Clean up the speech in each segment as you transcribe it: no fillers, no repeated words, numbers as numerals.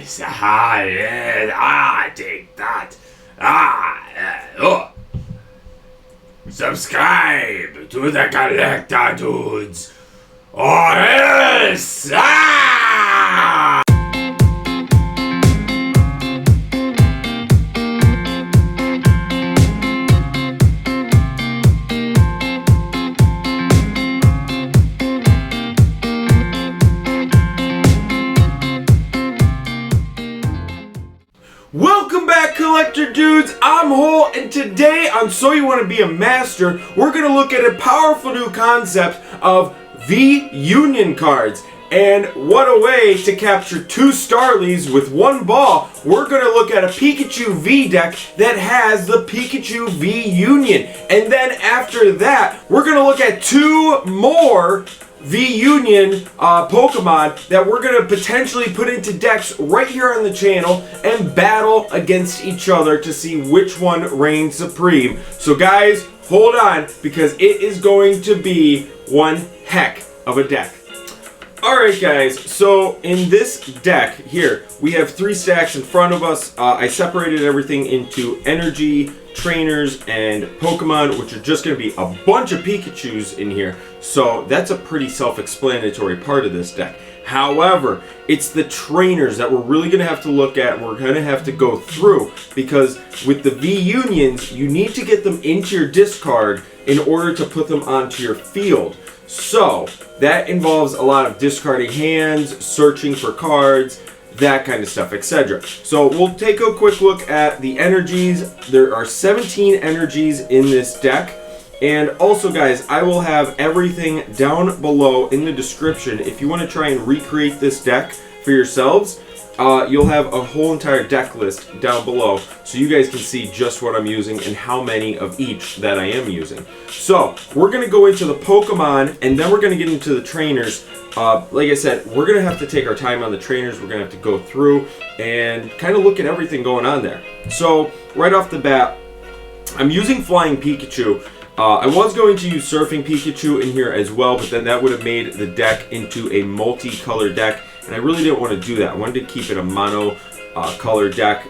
nice. Take that. Subscribe to the Collector Dudes. Or else. Welcome back, Collector Dudes. I'm Hole, and today on So You Want to Be a Master, we're going to look at a powerful new concept of V Union cards. And what a way to capture two Starlies with one ball. We're going to look at a Pikachu V deck that has the Pikachu V Union. And then after that, we're going to look at two more V Union Pokemon that we're going to potentially put into decks right here on the channel and battle against each other to see which one reigns supreme. So guys, hold on, because it is going to be one heck of a deck. Alright guys, so in this deck here, we have three stacks in front of us. I separated everything into energy, trainers, and Pokemon, which are just going to be a bunch of Pikachus in here. So that's a pretty self-explanatory part of this deck. However, it's the trainers that we're really going to have to look at and we're going to have to go through, because with the V Unions, you need to get them into your discard in order to put them onto your field. So that involves a lot of discarding hands, searching for cards, that kind of stuff, etc. So we'll take a quick look at the energies. There are 17 energies in this deck. And also guys, I will have everything down below in the description. If you want to try and recreate this deck for yourselves, you'll have a whole entire deck list down below so you guys can see just what I'm using and how many of each that I am using. So we're going to go into the Pokemon and then we're going to get into the trainers. Like I said, we're going to have to take our time on the trainers. We're going to have to go through and kind of look at everything going on there. So right off the bat, I'm using Flying Pikachu. I was going to use Surfing Pikachu in here as well, but then that would have made the deck into a multi-color deck, and I really didn't want to do that. I wanted to keep it a mono color deck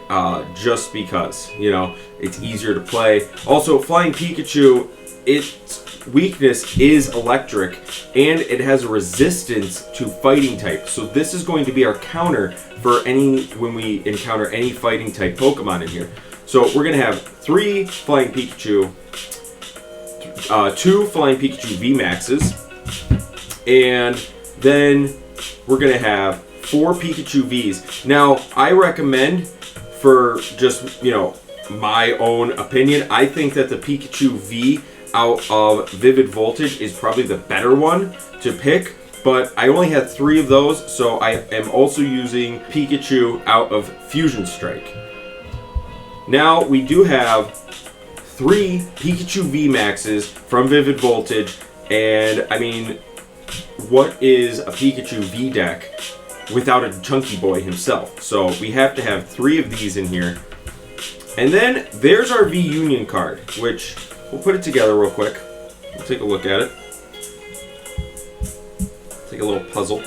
just because, you know, it's easier to play. Also, Flying Pikachu, its weakness is electric, and it has a resistance to fighting type. So this is going to be our counter for when we encounter any fighting type Pokemon in here. So we're going to have three Flying Pikachu, two Flying Pikachu VMaxes, and then we're going to have 4 Pikachu Vs. Now, I recommend, for just, you know, my own opinion, I think that the Pikachu V out of Vivid Voltage is probably the better one to pick, but I only had 3 of those, so I am also using Pikachu out of Fusion Strike. Now, we do have 3 Pikachu VMaxes from Vivid Voltage, and I mean, what is a Pikachu V deck without a chunky boy himself? So we have to have 3 of these in here. And then there's our V Union card, which we'll put it together real quick. We'll take a look at it. Take a little puzzle.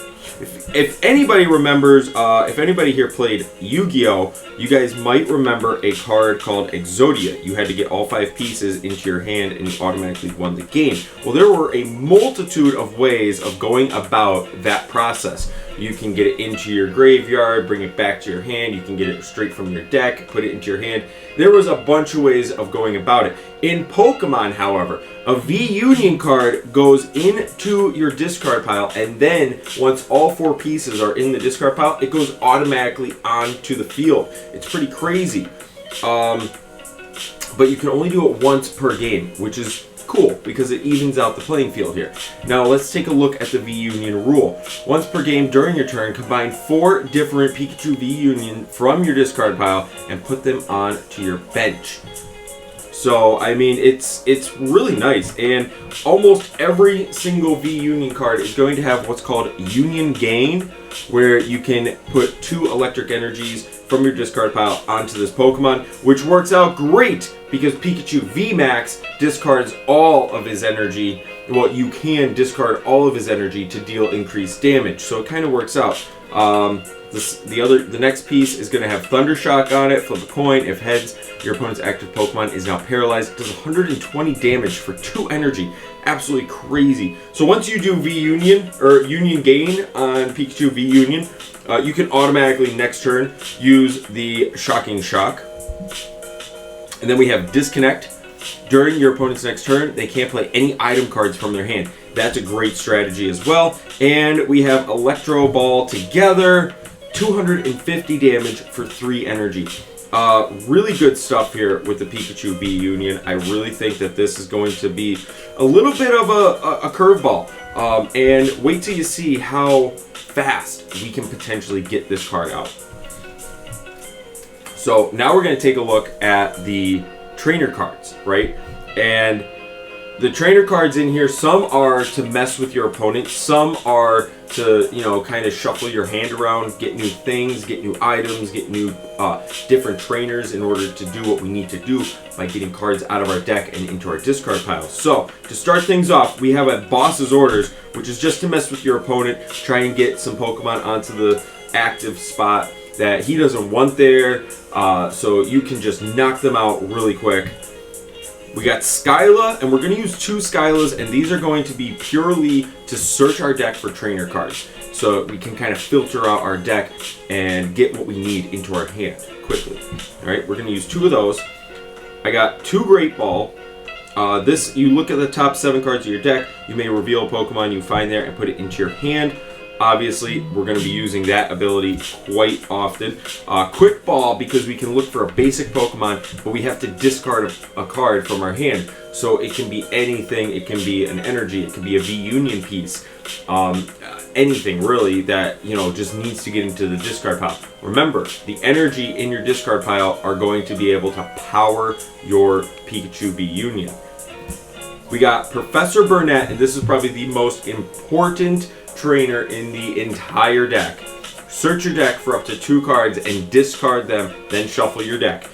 If anybody remembers, if anybody here played Yu-Gi-Oh!, you guys might remember a card called Exodia. You had to get all 5 pieces into your hand and you automatically won the game. Well, there were a multitude of ways of going about that process. You can get it into your graveyard, bring it back to your hand. You can get it straight from your deck, put it into your hand. There was a bunch of ways of going about it. In Pokemon, however, a V Union card goes into your discard pile, and then once all 4 pieces are in the discard pile, it goes automatically onto the field. It's pretty crazy. But you can only do it once per game, which is cool because it evens out the playing field here. Now let's take a look at the V Union rule. Once per game during your turn, combine 4 different Pikachu V Union from your discard pile and put them onto your bench. So, I mean, it's really nice, and almost every single V Union card is going to have what's called Union Gain, where you can put 2 electric energies from your discard pile onto this Pokemon, which works out great because Pikachu VMax discards all of his energy well, you can discard all of his energy to deal increased damage. So it kind of works out. The next piece is going to have Thunder Shock on it. Flip a coin. If heads, your opponent's active Pokemon is now paralyzed. It does 120 damage for 2 energy. Absolutely crazy. So once you do V Union or Union Gain on Pikachu V Union, you can automatically next turn use the Shocking Shock. And then we have Disconnect. During your opponent's next turn, they can't play any item cards from their hand. That's a great strategy as well. And we have Electro Ball together. 250 damage for 3 energy. Really good stuff here with the Pikachu V Union. I really think that this is going to be a little bit of a curveball. And wait till you see how fast we can potentially get this card out. So now we're going to take a look at the trainer cards, right? And the trainer cards in here, some are to mess with your opponent, some are to, you know, kind of shuffle your hand around, get new things, get new items, get new different trainers in order to do what we need to do by getting cards out of our deck and into our discard pile. So to start things off, we have a Boss's Orders, which is just to mess with your opponent, try and get some Pokemon onto the active spot that he doesn't want there, so you can just knock them out really quick. We got Skyla, and we're going to use 2 Skylas, and these are going to be purely to search our deck for trainer cards. So we can kind of filter out our deck and get what we need into our hand quickly. Alright, we're going to use 2 of those. I got 2 Great Ball. This, you look at the top 7 cards of your deck, you may reveal a Pokemon you find there and put it into your hand. Obviously, we're going to be using that ability quite often. Quick Ball, because we can look for a basic Pokemon, but we have to discard a card from our hand. So it can be anything. It can be an energy. It can be a V Union piece. Anything, really, that, you know, just needs to get into the discard pile. Remember, the energy in your discard pile are going to be able to power your Pikachu V Union. We got Professor Burnet, and this is probably the most important trainer in the entire deck. Search your deck for up to 2 cards and discard them, then shuffle your deck.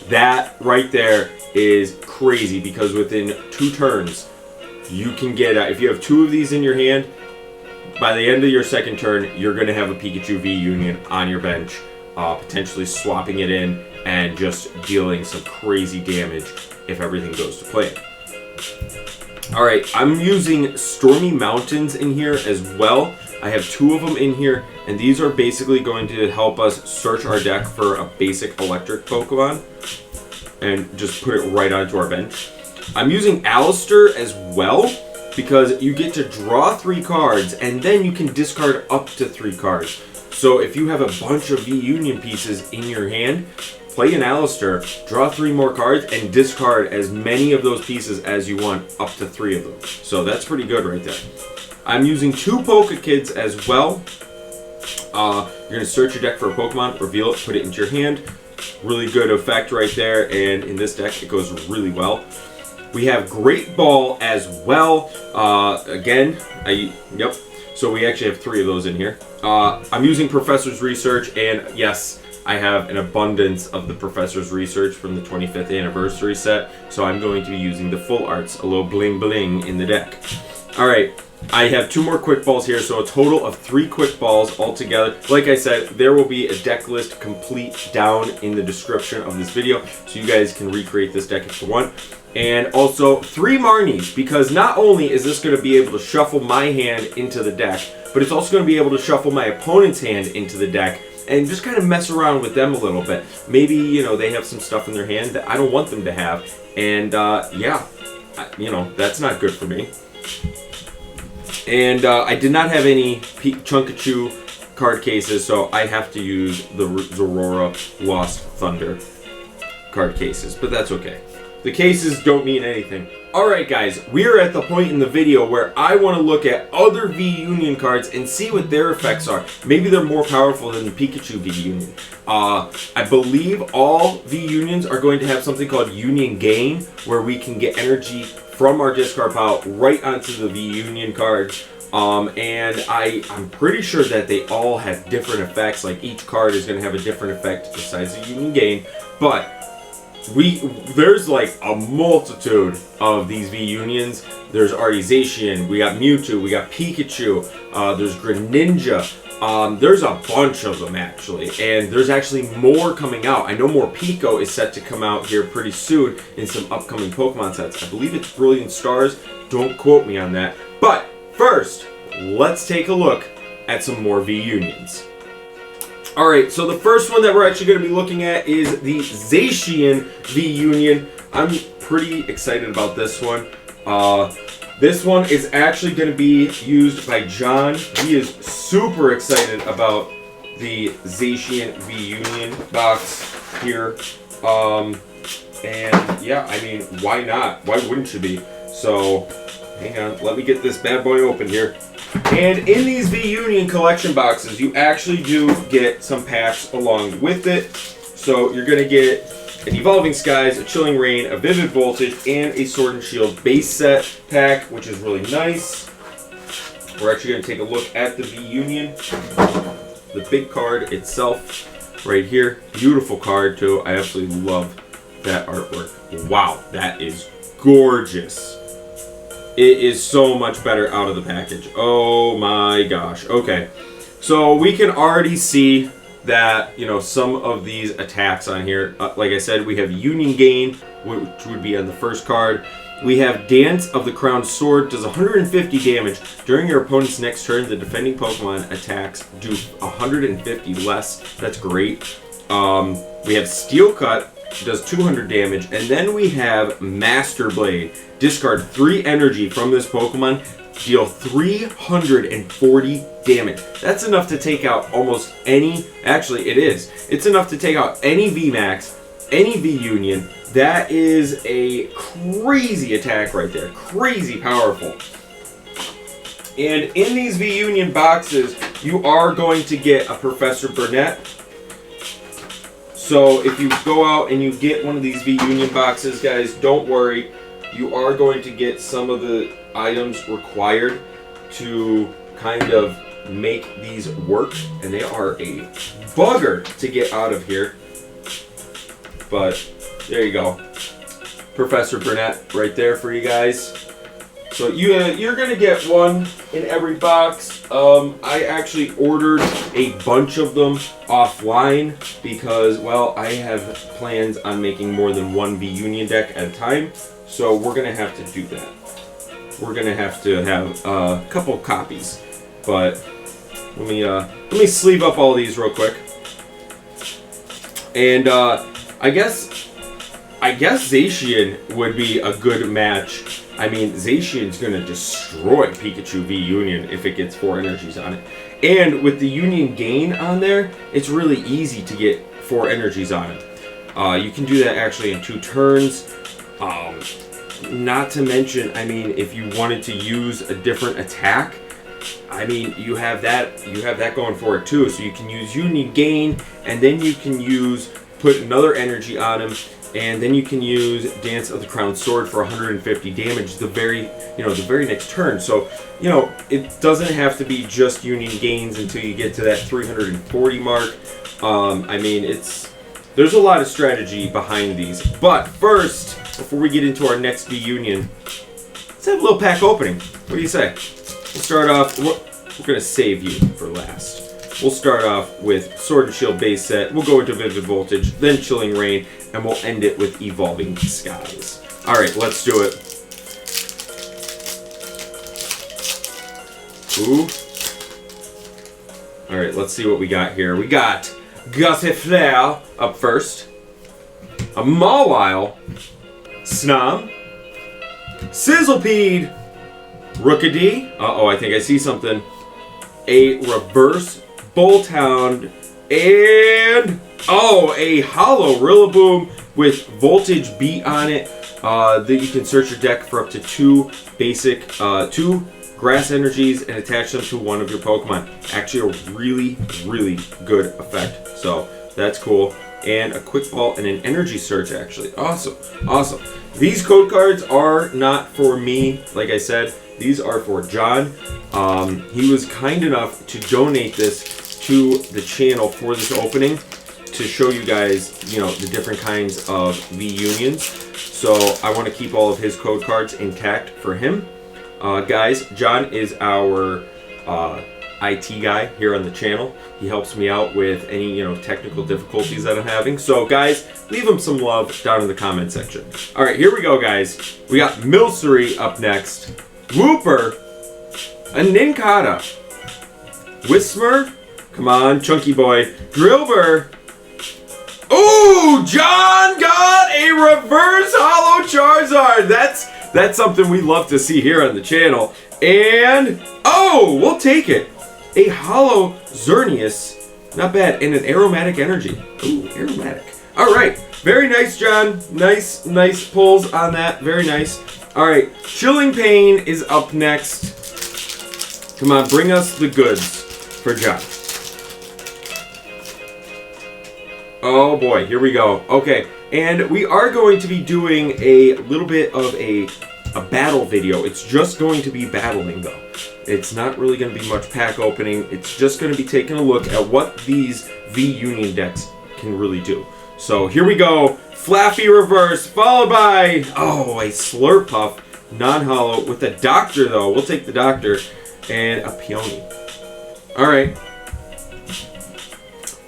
That right there is crazy, because within 2 turns you can get if you have 2 of these in your hand, by the end of your second turn you're going to have a Pikachu V Union on your bench, potentially swapping it in and just dealing some crazy damage if everything goes to plan. Alright, I'm using Stormy Mountains in here as well. I have 2 of them in here, and these are basically going to help us search our deck for a basic electric Pokemon and just put it right onto our bench. I'm using Allister as well, because you get to draw 3 cards and then you can discard up to 3 cards. So if you have a bunch of V Union pieces in your hand, play an Allister, draw 3 more cards, and discard as many of those pieces as you want, up to 3 of them. So that's pretty good right there. I'm using 2 Pokekids as well. You're going to search your deck for a Pokemon, reveal it, put it into your hand. Really good effect right there, and in this deck it goes really well. We have Great Ball as well. So we actually have 3 of those in here. I'm using Professor's Research, and yes, I have an abundance of the Professor's Research from the 25th anniversary set, so I'm going to be using the full arts, a little bling bling in the deck. Alright, I have 2 more Quick Balls here, so a total of 3 Quick Balls altogether. Like I said, there will be a deck list complete down in the description of this video, so you guys can recreate this deck if you want. And also 3 Marnies, because not only is this going to be able to shuffle my hand into the deck, but it's also going to be able to shuffle my opponent's hand into the deck and just kind of mess around with them a little bit. Maybe, you know, they have some stuff in their hand that I don't want them to have, and you know, that's not good for me. And I did not have any Chunkachu card cases, so I have to use the Zorora Lost Thunder card cases, but that's okay. The cases don't mean anything. Alright guys, we're at the point in the video where I want to look at other V Union cards and see what their effects are. Maybe they're more powerful than the Pikachu V Union. I believe all V Unions are going to have something called Union Gain, where we can get energy from our discard pile right onto the V Union cards. And I'm pretty sure that they all have different effects, like each card is going to have a different effect besides the Union Gain, but there's like a multitude of these V Unions. There's already Zissian, we got Mewtwo, we got Pikachu, there's Greninja. There's a bunch of them actually, and there's actually more coming out. I know more Pico is set to come out here pretty soon in some upcoming Pokemon sets. I believe it's Brilliant Stars. Don't quote me on that. But first, let's take a look at some more V Unions. Alright, so the first one that we're actually going to be looking at is the Zissian V Union. I'm pretty excited about this one. This one is actually going to be used by John. He is super excited about the Zissian V Union box here. And yeah, I mean, why not? Why wouldn't you be? So, hang on, let me get this bad boy open here. And in these V Union collection boxes, you actually do get some packs along with it. So you're going to get an Evolving Skies, a Chilling Reign, a Vivid Voltage, and a Sword and Shield base set pack, which is really nice. We're actually going to take a look at the V Union. The big card itself right here. Beautiful card too. I absolutely love that artwork. Wow, that is gorgeous. It is so much better out of the package. Oh my gosh. Okay. So we can already see that, you know, some of these attacks on here. Like I said, we have Union Gain, which would be on the first card. We have Dance of the Crowned Sword. Does 150 damage. During your opponent's next turn, the defending Pokemon attacks do 150 less. That's great. We have Steel Cut. Does 200 damage. And then we have Master Blade. Discard 3 energy from this Pokemon. Deal 340 damage. That's enough to take out almost any... Actually, it is. It's enough to take out any VMax, any V Union. That is a crazy attack right there. Crazy powerful. And in these V Union boxes, you are going to get a Professor Burnet. So if you go out and you get one of these V Union boxes, guys, don't worry. You are going to get some of the items required to kind of make these work. And they are a bugger to get out of here. But there you go. Professor Burnet right there for you guys. So you're going to get one in every box. I actually ordered a bunch of them offline because, well, I have plans on making more than one V Union deck at a time. So we're going to have to do that. We're going to have a couple copies. But let me sleeve up all these real quick. And I guess Zissian would be a good match. I mean, Zacian's going to destroy Pikachu V Union if it gets 4 energies on it. And with the Union Gain on there, it's really easy to get 4 energies on it. You can do that actually in 2 turns. Not to mention, I mean, if you wanted to use a different attack, I mean, you have that going for it too. So you can use Union Gain, and then you can put another energy on him. And then you can use Dance of the Crowned Sword for 150 damage the very next turn. So, you know, it doesn't have to be just Union Gains until you get to that 340 mark. I mean, there's a lot of strategy behind these. But first, before we get into our next V Union, let's have a little pack opening. What do you say? We'll start off, we're going to save you for last. We'll start off with Sword and Shield base set. We'll go into Vivid Voltage, then Chilling Reign, and we'll end it with Evolving Skies. Alright, let's do it. Ooh. Alright, let's see what we got here. We got Gossifleur up first. A Mawile. Snom. Sizzlepede. Rookidee. Uh-oh, I think I see something. A Reverse Bolthound, and a Hollow Rillaboom with Voltage Beat on it. That you can search your deck for up to 2 basic, 2 grass energies and attach them to one of your Pokemon. Actually, a really, really good effect. So that's cool. And a Quick Ball and an Energy Search. Actually, awesome, awesome. These code cards are not for me. Like I said, these are for John. He was kind enough to donate this to the channel for this opening. to show you guys, you know, the different kinds of V Unions. So I want to keep all of his code cards intact for him. Guys, John is our IT guy here on the channel. He helps me out with any, you know, technical difficulties that I'm having. So guys, leave him some love down in the comment section. All right, here we go, guys. We got Milcery up next. Wooper. A Nincada. Whismer. Come on, chunky boy. Drillbur. Ooh, John got a reverse holo Charizard. That's something we love to see here on the channel. And, oh, we'll take it. A holo Xerneas. Not bad. And an aromatic energy. Ooh, aromatic. All right. Very nice, John. Nice pulls on that. Very nice. All right. Chilling Pain is up next. Come on, bring us the goods for John. Oh boy, here we go. Okay, and we are going to be doing a little bit of a battle video. It's just going to be battling though. It's not really going to be much pack opening. It's just going to be taking a look at what these V Union decks can really do. So here we go. Flaffy Reverse, followed by, oh, a Slurpuff, non-holo, with a Doctor though. We'll take the Doctor, and a Peony. Alright.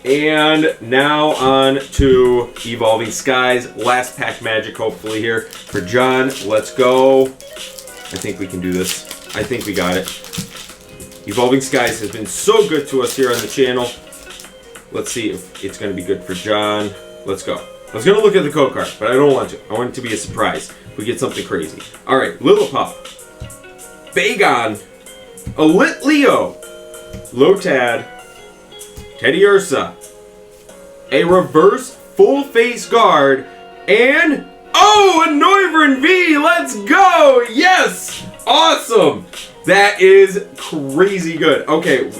And now on to Evolving Skies. Last pack magic, hopefully, here for John. Let's go. I think we can do this. I think we got it. Evolving Skies has been so good to us here on the channel. Let's see if it's going to be good for John. Let's go. I was going to look at the code card, but I don't want to. I want it to be a surprise if we get something crazy. All right, Lillipup. Bagon. A Litleo. Lotad. Teddiursa, a reverse full face guard, and oh, a Noivern V! Let's go! Yes! Awesome! That is crazy good. Okay,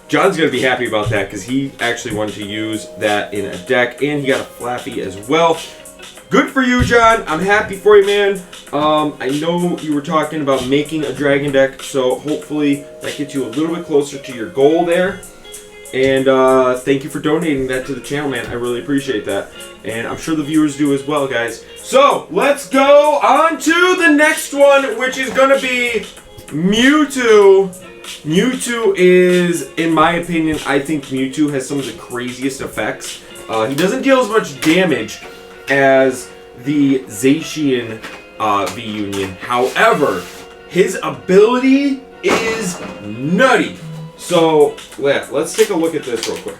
John's gonna be happy about that because he actually wanted to use that in a deck, and he got a Flaffy as well. Good for you, John. I'm happy for you, man. I know you were talking about making a dragon deck, so hopefully that gets you a little bit closer to your goal there. And thank you for donating that to the channel, man. I really appreciate that. And I'm sure the viewers do as well, guys. So, let's go on to the next one, which is going to be Mewtwo. Mewtwo is, in my opinion, I think Mewtwo has some of the craziest effects. He doesn't deal as much damage as the Zissian V Union. However, his ability is nutty. So, let's take a look at this real quick.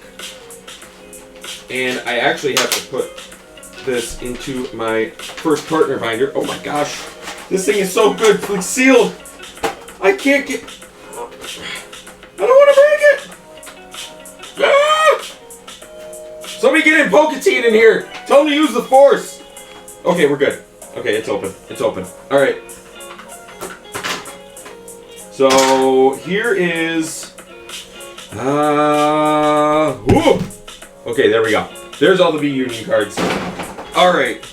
And I actually have to put this into my first partner binder. Oh my gosh. This thing is so good. It's sealed. I can't get... I don't want to break it. Ah! Somebody get in Poketine in here. Tell them to use the Force. Okay, we're good. Okay, it's open. It's open. All right. So, here is... Whoop. Okay, there we go. There's all the V Union cards. Alright.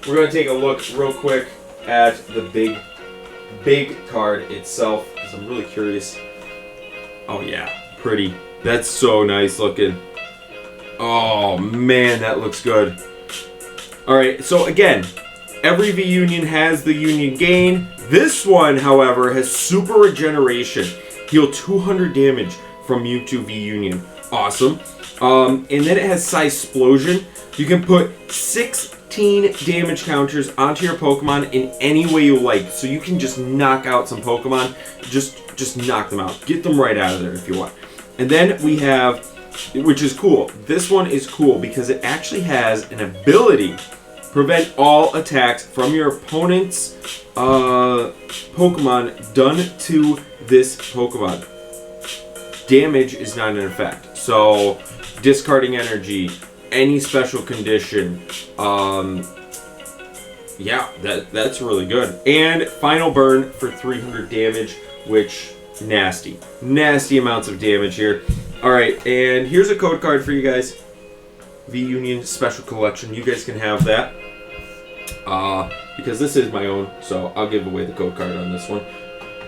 We're going to take a look real quick at the big card itself, because I'm really curious. Oh yeah, pretty. That's so nice looking. Oh man, that looks good. Alright, so again, every V Union has the Union Gain. This one, however, has Super Regeneration. Heal 200 damage from Mewtwo V Union. Awesome. And then it has Psysplosion. You can put 16 damage counters onto your Pokemon in any way you like. So you can just knock out some Pokemon. Just knock them out. Get them right out of there if you want. And then we have, which is cool. This one is cool because it actually has an ability. Prevent all attacks from your opponent's Pokemon done to this Pokemon. Damage is not an effect. So, discarding energy, any special condition. Yeah, that's really good. And final burn for 300 damage, which nasty. Nasty amounts of damage here. Alright, and here's a code card for you guys. V Union Special Collection. You guys can have that. Because this is my own, so I'll give away the code card on this one.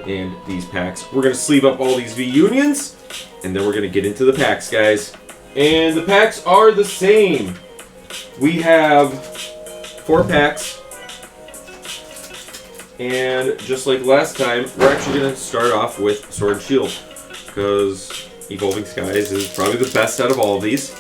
And these packs. We're going to sleeve up all these V Unions, and then we're going to get into the packs, guys. And the packs are the same. We have 4 packs. And just like last time, we're actually going to start off with Sword and Shield. Because Evolving Skies is probably the best out of all of these.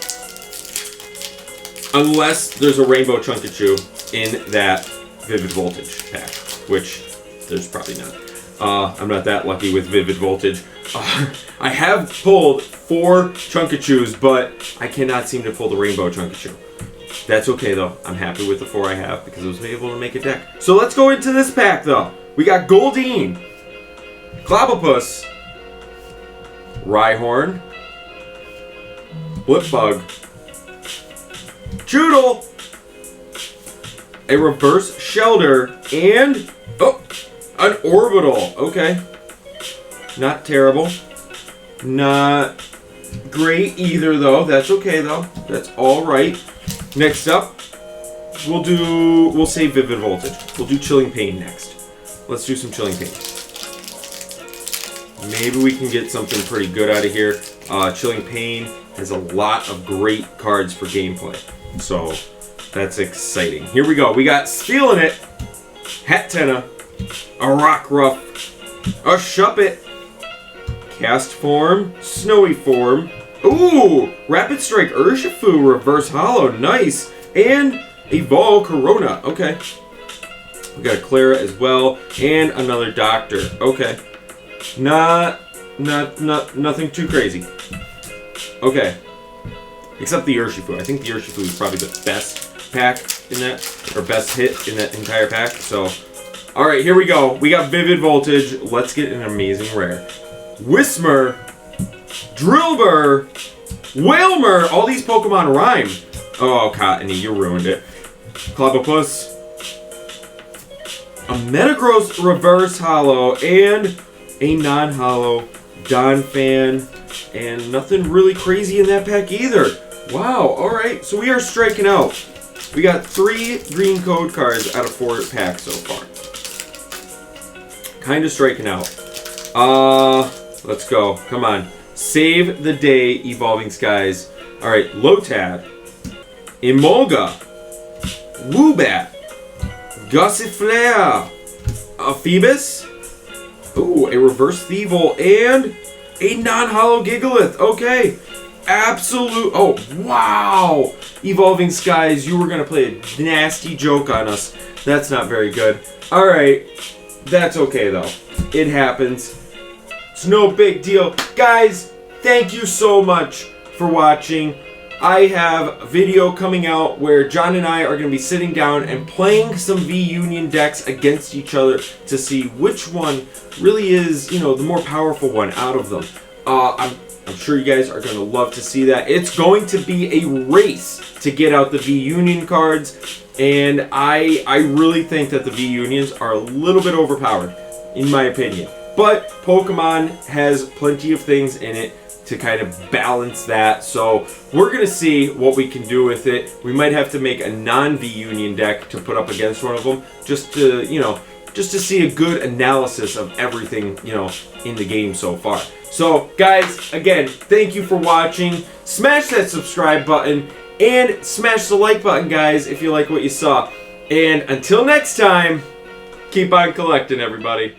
Unless there's a Rainbow Chunkachu in that Vivid Voltage pack. Which, there's probably not. I'm not that lucky with Vivid Voltage. I have pulled 4 Chunkachus, but I cannot seem to pull the Rainbow Chunkachu. That's okay, though. I'm happy with the 4 I have because I was able to make a deck. So let's go into this pack, though. We got Goldeen, Clobbopus, Rhyhorn, Blipbug, Choodle, a Reverse Shelter, and... oh! An Orbital. Okay. Not terrible. Not great either, though. That's okay, though. That's alright. Next up, we'll save Vivid Voltage. We'll do Chilling Pain next. Let's do some Chilling Pain. Maybe we can get something pretty good out of here. Chilling Pain has a lot of great cards for gameplay. So, that's exciting. Here we go. We got Stealing It, Hatenna, a Rockruff, a Shuppet, Cast Form, Snowy Form, ooh, Rapid Strike Urshifu, Reverse Hollow, nice, and a Volcarona, okay. We got a Clara as well, and another Doctor, okay. Nothing too crazy. Okay. Except the Urshifu. I think the Urshifu is probably the best pack in that, or best hit in that entire pack, so... Alright, here we go. We got Vivid Voltage. Let's get an amazing rare. Whismur, Drillbur, Wailmer. All these Pokemon rhyme. Oh, Cottony, you ruined it. Clobbopus, a Metagross Reverse Hollow, and a non-hollow Donphan. And nothing really crazy in that pack either. Wow, alright. So we are striking out. We got 3 green code cards out of 4 packs so far. Kind of striking out. Let's go. Come on. Save the day, Evolving Skies. Alright, Lotad, Emolga, Woobat, Gossifleur, a Phoebus, ooh, a Reverse Thievul, and a non-hollow Gigalith. Okay. Absolute. Oh, wow. Evolving Skies, you were going to play a nasty joke on us. That's not very good. Alright. That's okay, though. It happens. It's no big deal. Guys, thank you so much for watching. I have a video coming out where John and I are going to be sitting down and playing some V Union decks against each other to see which one really is, you know, the more powerful one out of them. I'm sure you guys are going to love to see that. It's going to be a race to get out the V Union cards, and I really think that the V Unions are a little bit overpowered, in my opinion. But Pokemon has plenty of things in it to kind of balance that, so we're going to see what we can do with it. We might have to make a non-V Union deck to put up against one of them, just to, you know, just to see a good analysis of everything, you know, in the game so far. So, guys, again, thank you for watching. Smash that subscribe button and smash the like button, guys, if you like what you saw. And until next time, keep on collecting, everybody.